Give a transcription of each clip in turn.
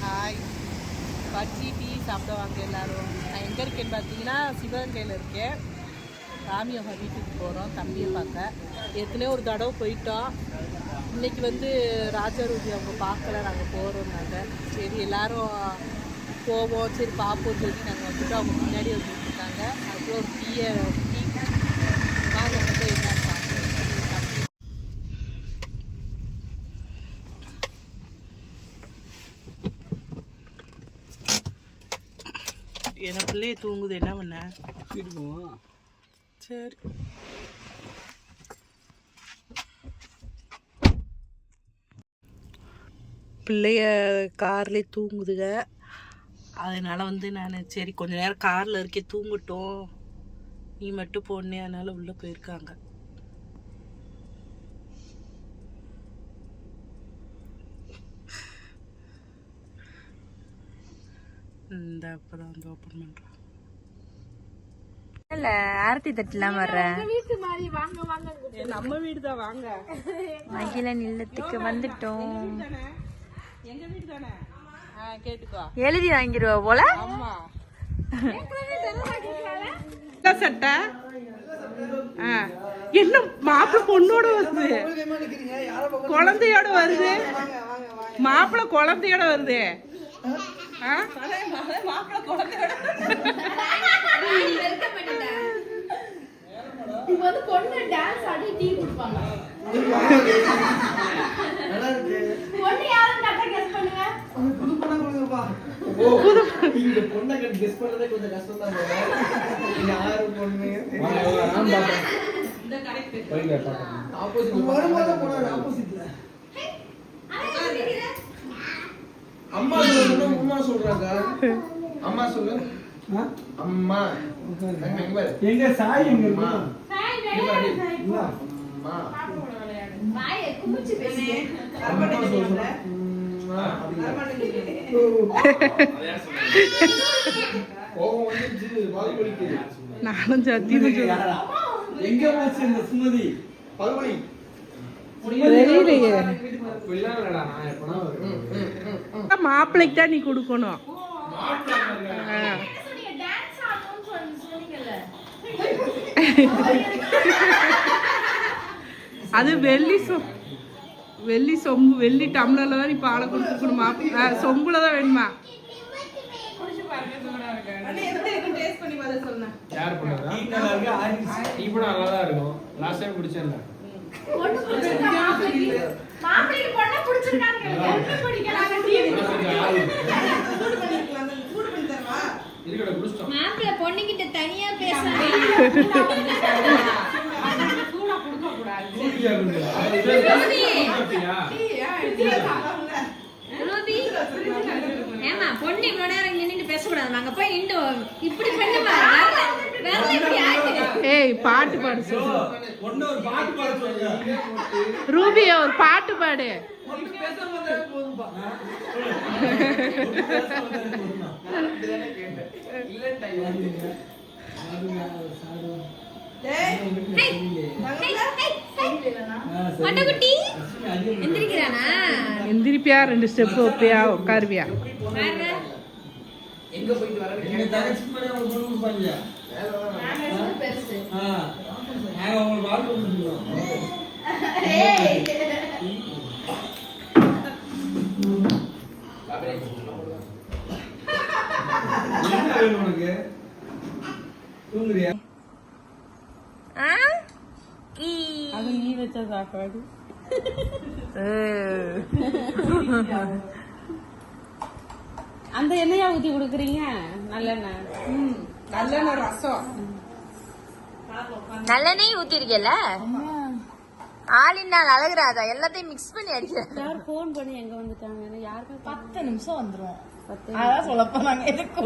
Hi, bajji tea சாப்பிட வாங்க எல்லோரும். நான் எங்கே இருக்கேன்னு பார்த்தீங்கன்னா சிவகங்கையில் இருக்கேன். ராமியோக வீட்டுக்கு போகிறோம் தம்பியை பார்க்க. ஏற்கனவே ஒரு தடவை போயிட்டோம். இன்றைக்கி வந்து ராஜாரூபி அவங்க பார்க்கல, நாங்கள் போகிறோம்னாங்க. சரி எல்லோரும் போவோம், சரி பார்ப்போம் சொல்லி நாங்கள் வந்துட்டு அவங்க முன்னாடி வந்துட்டு இருக்காங்க. அதுக்குள்ள ஒரு டீ வாங்க வந்து என்ன என் பிள்ளைய தூங்குது, என்ன பண்ண சரி. பிள்ளைய கார்லேயே தூங்குதுங்க. அதனால் வந்து நான் சரி கொஞ்ச நேரம் காரில் இருக்கே தூங்கட்டும், நீ மட்டும் போனே, அதனால் உள்ளே போயிருக்காங்க. இந்த அப்பதான் வந்து ஓப்பன் பண்றேன். இல்ல ஆர்த்தி தட்டலாம் வர்றேன். நம்ம வீடு தான், வாங்க. மகிழன் இல்லத்துக்கு வந்துட்டோம். எங்க வீடு தானே, கேட்டுக்கோ. எழுதி வாங்கிடுவா போல. ஆமா, சட்டை என்ன மாப்பிள்ள பொண்ணோட வருது, குழந்தையோட வருது, மாப்பிள்ள குழந்தையோட வருது. அம்மா அம்மா சொல்றாங்க. அம்மா சொல்லு. அம்மா எங்க சாய் எங்க அம்மா அம்மா வாயே குமிச்சு பேசுங்க. அம்மா சொல்லுங்க. நானும் சத்தியமா சொல்றேன். எங்க போச்சு இந்த சுமதி பல்வலி மாப்பிள்ளைக்கு தான் நீ கொடுக்கணும். அது வெள்ளி சொம்பு, வெள்ளி டம்ளர்ல தான் நீ பாலை கொடுக்கணுமா? சொம்புல தான் வேணுமா? மாப்பிள்ள பொண்ணுகிட்ட தனியா பேசுறாங்க. ஏமா பொண்ணு இவ்வளவு நேரம் இங்க நின்று பேசக்கூடாது, நாங்க போய் நின்று இப்படி பண்ணுவா. ஏய் பாட்டு பாடு சொல்லு, ரூபியா ஒரு பாட்டு பாடு. எந்திரிப்பியா, 2 ஸ்டெப் வைப்பியா, உட்காருவியா? எங்க போயிட்டு வர எங்க தங்கச்சி பண்ணி அவங்க பொண்ணு பண்ணல. நான் அவங்க வாட் பண்ணுறோம். ஏய் பாபரே என்ன வேணும் உனக்கு? தூங்குறியா? அது நீ வச்ச சாப்பாடு. அந்த எண்ணெயா ஊத்தி கொடுக்குறீங்க? நல்லெண்ணெய். நல்லெண்ணெய் ரசம். நல்லெண்ணெய் ஊத்திருக்கல, ஆளினால் அழகுறாதா, எல்லாத்தையும் மிக்ஸ் பண்ணி அடிக்கிறேன். யார் போன் பண்ணி எங்க வந்துட்டாங்க? யாருக்கு 10 நிமிஷம் வந்துரும். அதான் சொல்ல போனாங்க. எதுக்கு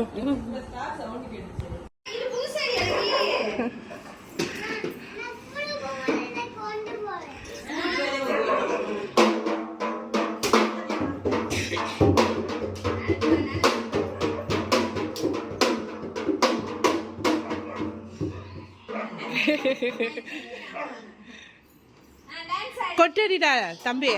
கொட்டடிடா தம்பி.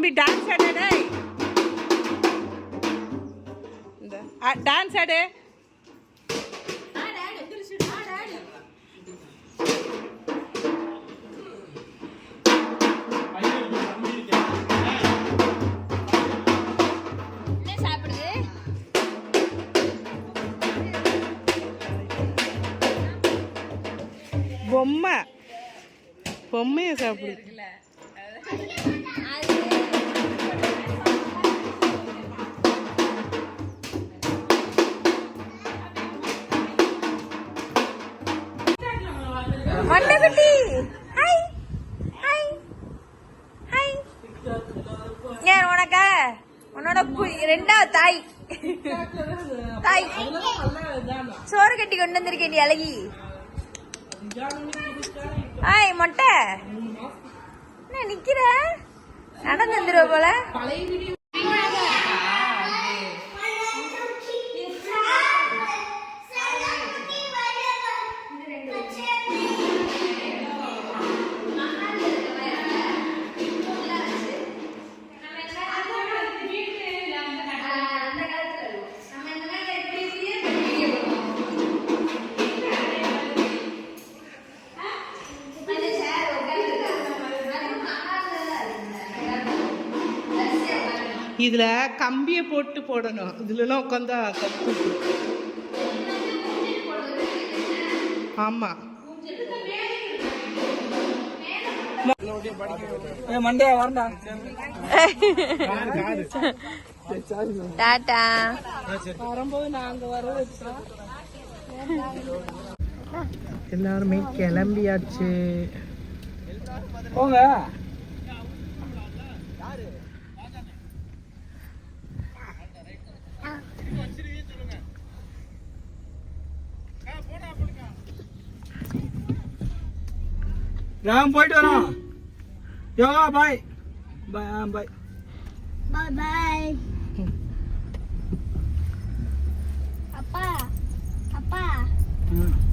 தம்பி டான்ஸ் ஆடு டேய். இந்த டான்ஸ் ஆடு. பொம்மையை சாப்பிடு. மண்டகுட்டி ஹாய் ஹாய் ஹாய். ஏன் உனக்கா உன்னோட ரெண்டாவது தாய் தாய் சோறு கட்டி கொண்டு வந்திருக்கேன் அழகி. ஹாய் மொட்டை என்ன நிக்கிற நடந்து வந்துருவ போல. இதுல கம்பியை போட்டு போடணும். இதுலலாம் உட்காந்தா கத்து. ஆமா மண்டே வரண்டா. டாடா. வரும்போது நாங்க வர வச்சோம். எல்லாருமே கிளம்பியாச்சு. போங்க. நான் போயிட்டு வரோம். யோகா பாய் பாய் பாய் Bye bye. Papa. Papa.